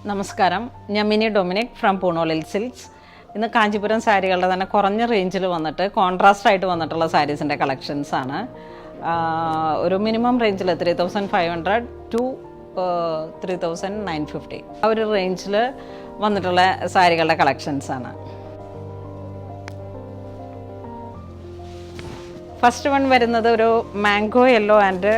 നമസ്കാരം, ഞാൻ mini Dominic from പൂണോളിൽ silks. ഇന്ന് കാഞ്ചീപുരം സാരികളുടെ തന്നെ കുറഞ്ഞ റേഞ്ചിൽ വന്നിട്ട് കോൺട്രാസ്റ്റ് ആയിട്ട് വന്നിട്ടുള്ള സാരീസിൻ്റെ കളക്ഷൻസാണ്. ഒരു മിനിമം റേഞ്ചിൽ 3500 ടു 3950 ആ ഒരു റേഞ്ചിൽ വന്നിട്ടുള്ള സാരികളുടെ കളക്ഷൻസാണ്. ഫസ്റ്റ് വൺ വരുന്നത് ഒരു മാംഗോ യെല്ലോ ആൻഡ്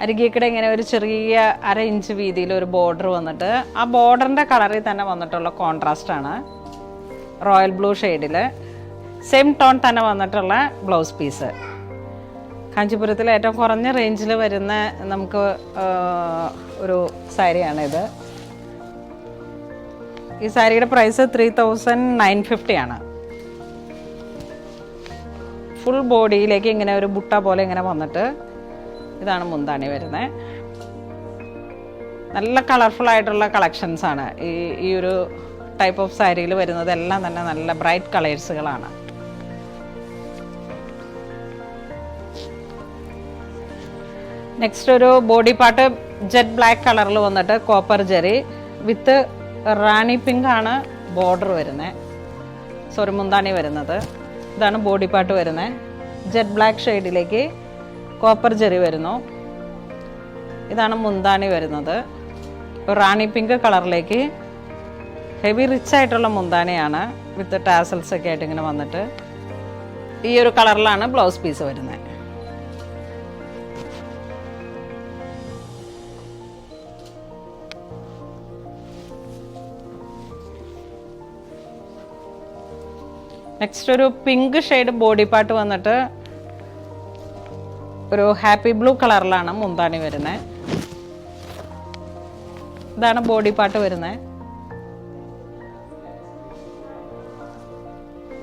അരികിക്കടെ ഇങ്ങനെ ഒരു ചെറിയ 1/2 ഇഞ്ച് വീതിയിൽ ഒരു ബോർഡർ വന്നിട്ട് ആ ബോർഡറിൻ്റെ കളറിൽ തന്നെ വന്നിട്ടുള്ള കോൺട്രാസ്റ്റാണ്. റോയൽ ബ്ലൂ ഷെയ്ഡിൽ സെയിം ടോൺ തന്നെ വന്നിട്ടുള്ള ബ്ലൗസ് പീസ്. കാഞ്ചീപുരത്തിൽ ഏറ്റവും കുറഞ്ഞ റേഞ്ചിൽ വരുന്ന നമുക്ക് ഒരു സാരിയാണിത്. ഈ സാരിയുടെ പ്രൈസ് 3950 ആണ്. ഫുൾ ബോഡിയിലേക്ക് ഇങ്ങനെ ഒരു ബുട്ട പോലെ ഇങ്ങനെ വന്നിട്ട് ഇതാണ് മുന്താണി വരുന്നത്. നല്ല കളർഫുൾ ആയിട്ടുള്ള കളക്ഷൻസാണ് ഈ ഒരു ടൈപ്പ് ഓഫ് സാരിയിൽ വരുന്നത്. എല്ലാം തന്നെ നല്ല ബ്രൈറ്റ് കളേഴ്സുകളാണ്. നെക്സ്റ്റ് ഒരു ബോഡി പാർട്ട് ജെറ്റ് ബ്ലാക്ക് കളറിൽ വന്നിട്ട് കോപ്പർ ജെറി വിത്ത് റാണി പിങ്ക് ആണ് ബോർഡർ വരുന്നത്. സോറി, മുന്താണി വരുന്നത്. ഇതാണ് ബോഡി പാർട്ട് വരുന്നത്. ജെറ്റ് ബ്ലാക്ക് ഷെയ്ഡിലേക്ക് കോപ്പർ ജെറി വരുന്നു. ഇതാണ് മുന്താണി വരുന്നത്. റാണി പിങ്ക് കളറിലേക്ക് ഹെവി റിച്ച് ആയിട്ടുള്ള മുന്താണിയാണ് വിത്ത് ടാസൽസ് ഒക്കെ ആയിട്ട് ഇങ്ങനെ വന്നിട്ട് ഈ ഒരു കളറിലാണ് ബ്ലൗസ് പീസ് വരുന്നത്. നെക്സ്റ്റ് ഒരു പിങ്ക് ഷെയ്ഡ് ബോഡി പാർട്ട് വന്നിട്ട് ഒരു ഹാപ്പി ബ്ലൂ കളറിലാണ് മുന്താണി വരുന്നത്. ഇതാണ് ബോഡി പാർട്ട് വരുന്നത്.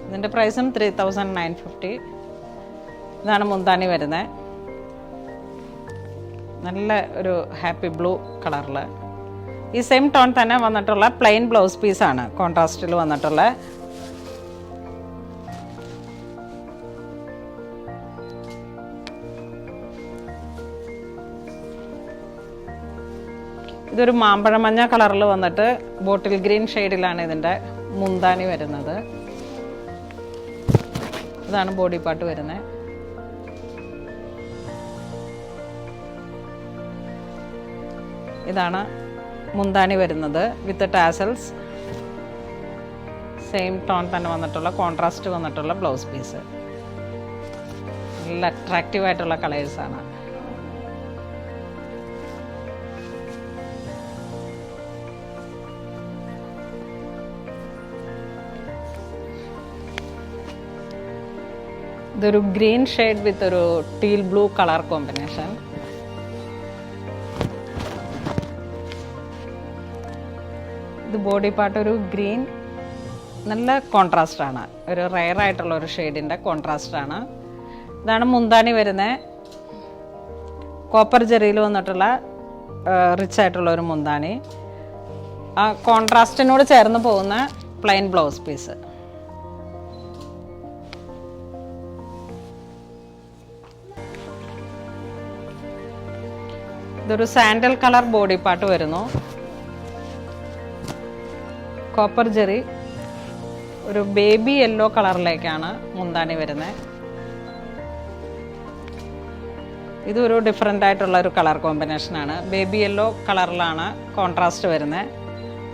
ഇതിൻ്റെ പ്രൈസും 3950. ഇതാണ് മുന്താണി വരുന്നത്. നല്ല ഒരു ഹാപ്പി ബ്ലൂ കളറിൽ ഈ സെയിം ടോൺ തന്നെ വന്നിട്ടുള്ള പ്ലെയിൻ ബ്ലൗസ് പീസാണ് കോൺട്രാസ്റ്റിൽ വന്നിട്ടുള്ള. ഇതൊരു മാമ്പഴമഞ്ഞ കളറിൽ വന്നിട്ട് ബോട്ടിൽ ഗ്രീൻ ഷെയ്ഡിലാണ് ഇതിൻ്റെ മുന്താണി വരുന്നത്. ഇതാണ് ബോഡി പാർട്ട് വരുന്നത്. ഇതാണ് മുന്താണി വരുന്നത് വിത്ത് ടാസൽസ്. സെയിം ടോൺ തന്നെ വന്നിട്ടുള്ള കോൺട്രാസ്റ്റ് വന്നിട്ടുള്ള ബ്ലൗസ് പീസ്. നല്ല അട്രാക്റ്റീവ് ആയിട്ടുള്ള കളേഴ്സാണ്. ഇതൊരു ഗ്രീൻ ഷെയ്ഡ് വിത്ത് ഒരു ടീൽ ബ്ലൂ കളർ കോമ്പിനേഷൻ. ഇത് ബോഡി പാർട്ട് ഒരു ഗ്രീൻ, നല്ല കോൺട്രാസ്റ്റാണ്. ഒരു റെയർ ആയിട്ടുള്ള ഒരു ഷെയ്ഡിൻ്റെ കോൺട്രാസ്റ്റാണ്. ഇതാണ് മുന്താണി വരുന്നത്. കോപ്പർ ജെറിയിൽ വന്നിട്ടുള്ള റിച്ച് ആയിട്ടുള്ള ഒരു മുന്താണി. ആ കോൺട്രാസ്റ്റിനോട് ചേർന്ന് പോകുന്ന പ്ലെയിൻ ബ്ലൗസ് പീസ്. ഇതൊരു സാൻഡൽ കളർ ബോഡി പാർട്ട് വരുന്നു. കോപ്പർ ജെറി ഒരു ബേബി യെല്ലോ കളറിലേക്കാണ് മുന്താണി വരുന്നത്. ഇതൊരു ഡിഫറെൻ്റ് ആയിട്ടുള്ള ഒരു കളർ കോമ്പിനേഷനാണ്. ബേബി യെല്ലോ കളറിലാണ് കോൺട്രാസ്റ്റ് വരുന്നത്.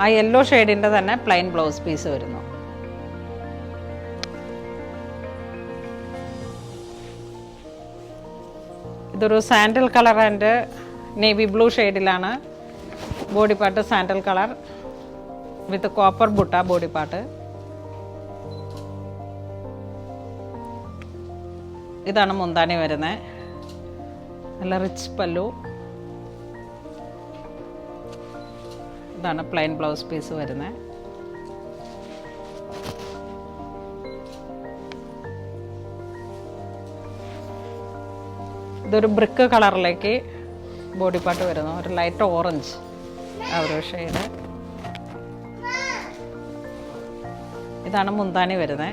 ആ യെല്ലോ ഷെയ്ഡിൻ്റെ തന്നെ പ്ലെയിൻ ബ്ലൗസ് പീസ് വരുന്നു. ഇതൊരു sandal colour and navy blue ഷെയ്ഡിലാണ് body part. Sandal colour with copper butta body part. ഇതാണ് മുന്താണി വരുന്നത്. നല്ല റിച്ച് പല്ലു. ഇതാണ് പ്ലെയിൻ ബ്ലൗസ് പീസ് വരുന്നത്. ഇതൊരു ബ്രിക്ക് കളറിലേക്ക് ബോഡി പാർട്ട് വരുന്നു. ഒരു ലൈറ്റ് ഓറഞ്ച് ആ ഒരു ഷെയ്ഡ്. ഇതാണ് മുന്താണി വരുന്നത്.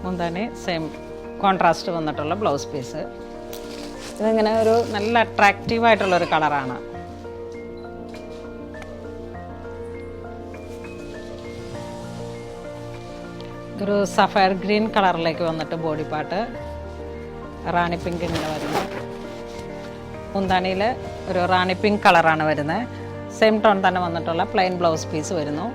മുന്താണി സെയിം കോൺട്രാസ്റ്റ് വന്നിട്ടുള്ള ബ്ലൗസ് പീസ്. ഇതിങ്ങനെ ഒരു നല്ല അട്രാക്റ്റീവായിട്ടുള്ളൊരു കളറാണ്. ഒരു സഫയർ ഗ്രീൻ കളറിലേക്ക് വന്നിട്ട് ബോഡി പാർട്ട് റാണി പിങ്ക് ഇങ്ങനെ വരുന്നു. മുന്താണിയിൽ ഒരു റാണി പിങ്ക് കളറാണ് വരുന്നത്. സെയിം ടോൺ തന്നെ വന്നിട്ടുള്ള പ്ലെയിൻ ബ്ലൗസ് പീസ് വരുന്നു.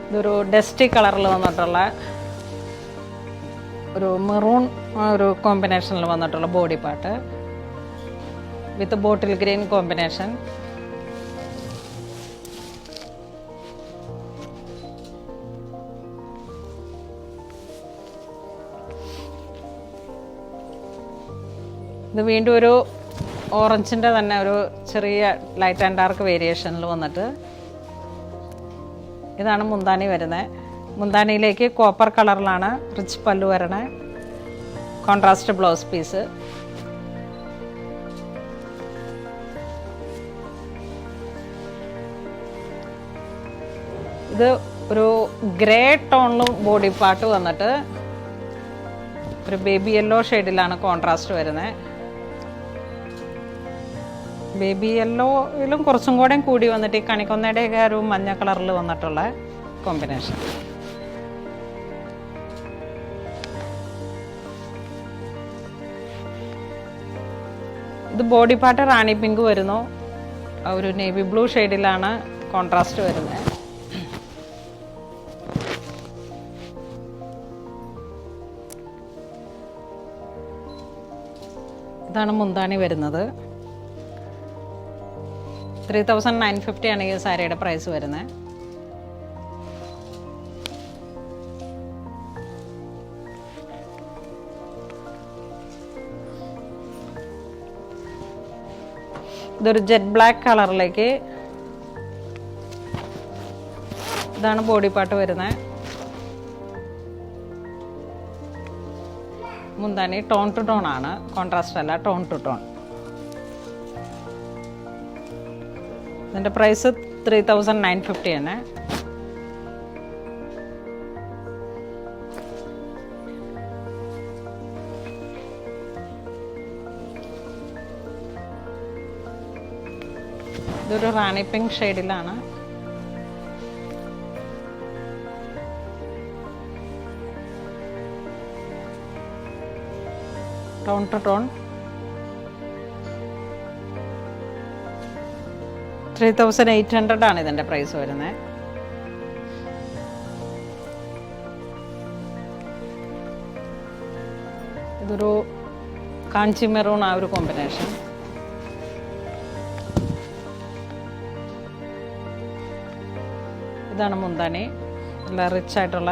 ഇതൊരു ഡസ്റ്റി കളറിൽ വന്നിട്ടുള്ള ഒരു മെറൂൺ ഒരു കോമ്പിനേഷനിൽ വന്നിട്ടുള്ള body part with bottle green combination. ഇത് വീണ്ടും ഒരു ഓറഞ്ചിൻ്റെ തന്നെ ഒരു ചെറിയ ലൈറ്റ് ആൻഡ് ഡാർക്ക് വേരിയേഷനിൽ വന്നിട്ട് ഇതാണ് മുന്താണി വരുന്നത്. മുന്താണിയിലേക്ക് കോപ്പർ കളറിലാണ് റിച്ച് പല്ലു വരണേ. Contrast blouse piece. ഇത് ഒരു ഗ്രേ ടോണിലും ബോഡി പാർട്ട് വന്നിട്ട് ഒരു ബേബി യെല്ലോ ഷെയ്ഡിലാണ് കോൺട്രാസ്റ്റ് വരുന്നത്. ബേബി യെല്ലോയിലും കുറച്ചും കൂടെ കൂടി വന്നിട്ട് ഈ കണിക്കൊന്നയുടെയൊക്കെ ഒരു മഞ്ഞ കളറിൽ വന്നിട്ടുള്ള കോമ്പിനേഷൻ. ഇത് ബോഡി പാർട്ട് റാണി പിങ്ക് വരുന്നു. ഒരു നേവി ബ്ലൂ ഷെയ്ഡിലാണ് കോൺട്രാസ്റ്റ് വരുന്നത്. ഇതാണ് മുന്താണി വരുന്നത്. 3950 ആണ് ഈ സാരിയുടെ പ്രൈസ് വരുന്നത്. ഇതൊരു ജെറ്റ് ബ്ലാക്ക് കളറിലേക്ക് ഇതാണ് ബോഡി പാർട്ട് വരുന്നത്. മുന്താണി ടോൺ ടു ടോൺ ആണ്, കോൺട്രാസ്റ്റ് അല്ല, ടോൺ ടു ടോൺ. ഇതിൻ്റെ പ്രൈസ് 3950 ആണ്. ഇതൊരു റാണി പിങ്ക് ഷെയ്ഡിലാണ്. Tone to tone. 3800 ആണ് ഇതിൻ്റെ പ്രൈസ് വരുന്നത്. ഇതൊരു കാഞ്ചി മെറൂൺ ആ ഒരു കോമ്പിനേഷൻ. ഇതാണ് മുന്താണി. നല്ല റിച്ച് ആയിട്ടുള്ള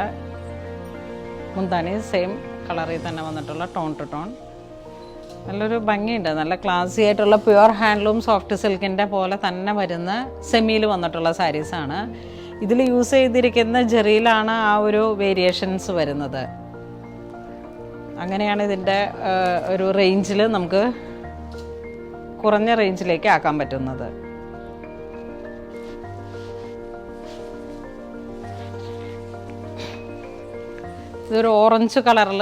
മുന്താണി, സെയിം കളറിൽ തന്നെ വന്നിട്ടുള്ള ടോൺ ടു ടോൺ. നല്ലൊരു ഭംഗിയുണ്ട്. നല്ല ക്ലാസി ആയിട്ടുള്ള പ്യുവർ ഹാൻഡ്ലൂം സോഫ്റ്റ് സിൽക്കിൻ്റെ പോലെ തന്നെ വരുന്ന സെമിയിൽ വന്നിട്ടുള്ള സാരീസാണ്. ഇതിൽ യൂസ് ചെയ്തിരിക്കുന്ന ജെറിയിലാണ് ആ ഒരു വേരിയേഷൻസ് വരുന്നത്. അങ്ങനെയാണ് ഇതിൻ്റെ ഒരു റേഞ്ചിൽ നമുക്ക് കുറഞ്ഞ റേഞ്ചിലേക്ക് ആക്കാൻ പറ്റുന്നത്. ഇതൊരു ഓറഞ്ച് കളറിൽ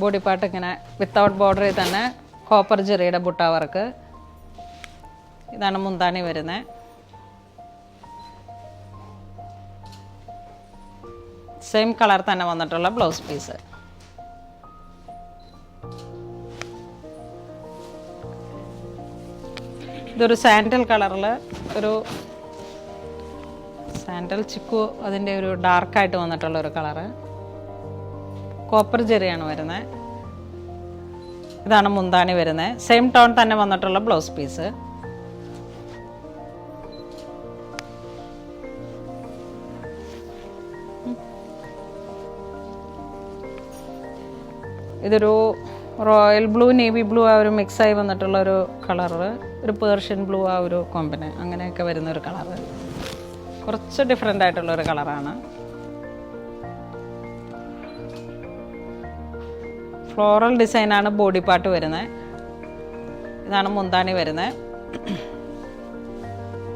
ബോഡി പാർട്ട് ഇങ്ങനെ വിത്തൗട്ട് ബോർഡറിൽ തന്നെ കോപ്പർ ജെറിയുടെ ബുട്ട വർക്ക്. ഇതാണ് മുന്താണി വരുന്നത്. സെയിം കളർ തന്നെ വന്നിട്ടുള്ള ബ്ലൗസ് പീസ്. ഇതൊരു സാൻഡൽ കളറിൽ ഒരു സാൻഡൽ ചിക്കു, അതിൻ്റെ ഒരു ഡാർക്കായിട്ട് വന്നിട്ടുള്ള ഒരു കളറ്. കോപ്പർ ജെറിയാണ് വരുന്നത്. ഇതാണ് മുന്താണി വരുന്നത്. സെയിം ടോൺ തന്നെ വന്നിട്ടുള്ള ബ്ലൗസ് പീസ്. ഇതൊരു റോയൽ ബ്ലൂ നേവി ബ്ലൂ ആ ഒരു മിക്സായി വന്നിട്ടുള്ള ഒരു കളറ്, ഒരു പേർഷ്യൻ ബ്ലൂ ആ ഒരു കോമ്പിനെ അങ്ങനെയൊക്കെ വരുന്ന ഒരു കളറ്. കുറച്ച് ഡിഫറെൻ്റ് ആയിട്ടുള്ളൊരു കളറാണ്. ഫ്ലോറൽ ഡിസൈനാണ് ബോഡി പാർട്ട് വരുന്നത്. ഇതാണ് മുന്താണി വരുന്നത്.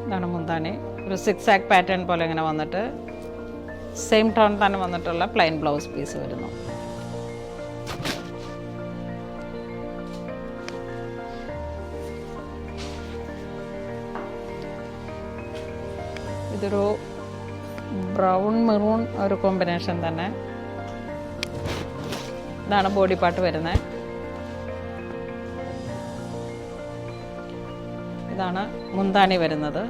ഇതാണ് മുന്താണി. ഒരു 6 ആക്ക് പാറ്റേൺ പോലെ ഇങ്ങനെ വന്നിട്ട് സെയിം ടോൺ തന്നെ വന്നിട്ടുള്ള പ്ലെയിൻ ബ്ലൗസ് പീസ് വരുന്നു. ഇതൊരു ബ്രൗൺ മെറൂൺ ഒരു കോമ്പിനേഷൻ തന്നെ. ഇതാണ് ബോഡി പാർട്ട് വരുന്നത്. ഇതാണ് മുന്താണി വരുന്നത്.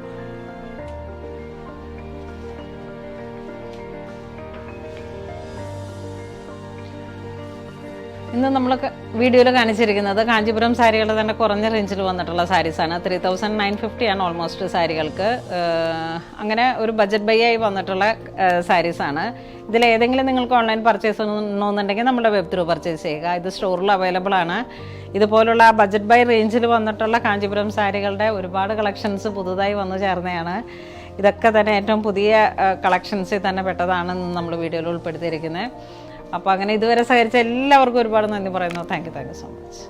ഇന്ന് നമ്മൾ വീഡിയോയിൽ കാണിച്ചിരിക്കുന്നത് കാഞ്ചീപുരം സാരികളുടെ തന്നെ കുറഞ്ഞ റേഞ്ചിൽ വന്നിട്ടുള്ള സാരീസാണ്. 3950 ആണ് ഓൾമോസ്റ്റ് സാരികൾക്ക്. അങ്ങനെ ഒരു ബഡ്ജറ്റ് ബൈ ആയി വന്നിട്ടുള്ള സാരീസാണ്. ഇതിലേതെങ്കിലും നിങ്ങൾക്ക് ഓൺലൈൻ പർച്ചേസ് ചെയ്യണമെന്നുണ്ടെങ്കിൽ നമ്മുടെ വെബ് ത്രൂ പർച്ചേസ് ചെയ്യുക. ഇത് സ്റ്റോറിൽ അവൈലബിൾ ആണ്. ഇതുപോലുള്ള ബഡ്ജറ്റ് ബൈ റേഞ്ചിൽ വന്നിട്ടുള്ള കാഞ്ചീപുരം സാരികളുടെ ഒരുപാട് കളക്ഷൻസ് പുതുതായി വന്നു ചേർന്നതാണ്. ഇതൊക്കെ തന്നെ ഏറ്റവും പുതിയ കളക്ഷൻസിൽ തന്നെ പെട്ടതാണ് നമ്മൾ വീഡിയോയിൽ ഉൾപ്പെടുത്തിയിരിക്കുന്നത്. അപ്പോൾ അങ്ങനെ ഇതുവരെ സഹകരിച്ച എല്ലാവർക്കും ഒരുപാട് നന്ദി പറയുന്നു. Thank you so much.